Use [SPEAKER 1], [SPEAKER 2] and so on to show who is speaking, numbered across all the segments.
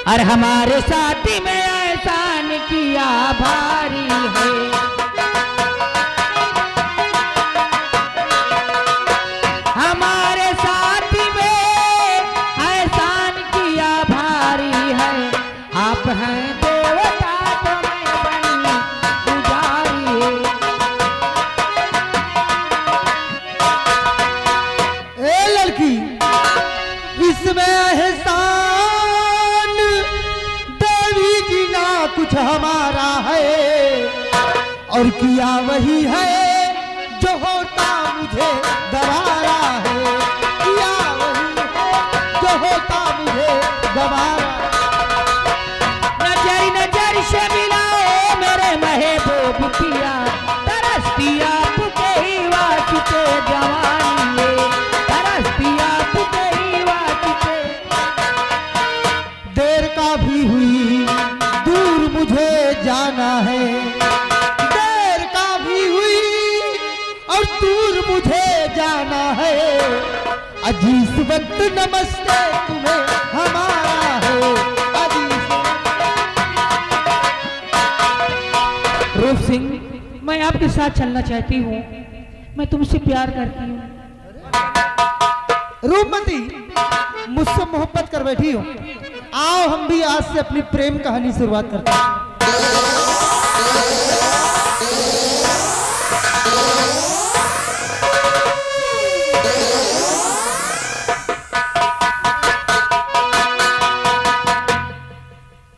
[SPEAKER 1] और हमारे साथी में एहसान किया भारी है। हमारे साथी में एहसान किया भारी है। आप हैं देवता तो मैं बनी पुजारी है।
[SPEAKER 2] ए लड़की, इसमें एहसान देवी जी ना कुछ हमारा है, और किया वही है जो होता मुझे गवारा है। किया वही है जो होता मुझे गवारा।
[SPEAKER 1] नजर नजर से मिलाओ मेरे महबूब पिया, तरस पिया पुके ही वास्ते जवानी है। तरस पिया पुके ही वास्ते।
[SPEAKER 2] देर का भी हुई दूर मुझे जाना है, देर का भी हुई और दूर मुझे जाना है। अजीज वक्त नमस्ते तुम्हें हमारा है। अजीज
[SPEAKER 1] रूप सिंह, मैं आपके साथ चलना चाहती हूँ। मैं तुमसे प्यार करती हूँ।
[SPEAKER 2] रूपमती, मुझसे मोहब्बत कर बैठी हो। आओ हम भी आज से अपनी प्रेम कहानी शुरुआत करते हैं।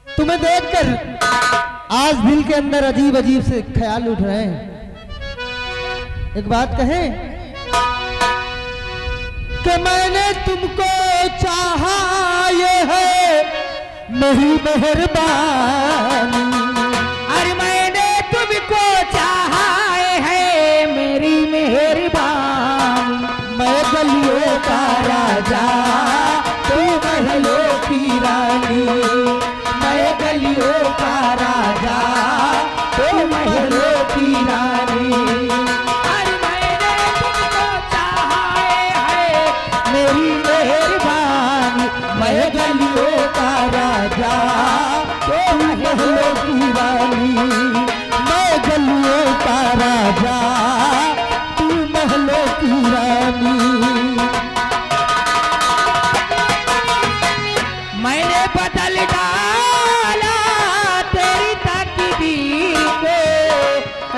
[SPEAKER 2] तुम्हें देखकर आज दिल के अंदर अजीब अजीब से ख्याल उठ रहे हैं। एक बात कहें कि मैंने तुमको चाहा, ये है मेरी मेहरबानी।
[SPEAKER 1] अरे मैंने तुमको चाहा है मेरी मेहरबानी।
[SPEAKER 2] मैं गलियों का राजा, तू महलों की रानी।
[SPEAKER 1] मैं गलियों का राजा तो महलों की रानी। अरे मैंने तुमको चाहा है मेरी मेहरबानी।
[SPEAKER 2] मैं गलियों का राजा, तू महलों की रानी। मैं गलियों का राजा, तू महलों की रानी।
[SPEAKER 1] मैंने बदल डाला तेरी तकदीर को,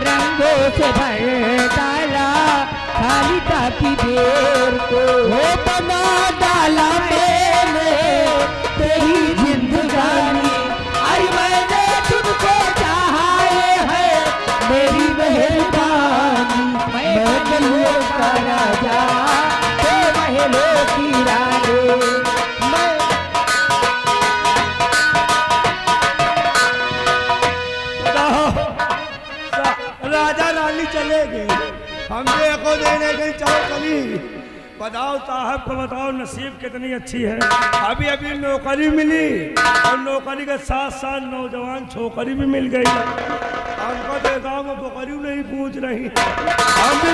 [SPEAKER 1] रंगों से भर डाला खाली तकदीर को।
[SPEAKER 2] वो बना डाला मैंने तेरी जिंदगानी।
[SPEAKER 1] अरे मैंने तुमको चाहा है मेरी मेहरबानी। मैं गलियों का राजा तो महलों की रानी।
[SPEAKER 2] मैं
[SPEAKER 3] राजा रानी चले गए, हम देखो देने गई। चलो चली। बताओ साहब को, बताओ नसीब कितनी अच्छी है। अभी अभी नौकरी मिली और नौकरी के साथ साथ नौजवान छोकरी भी मिल गई। हमको देखा वो बकरी नहीं पूछ रही। हम भी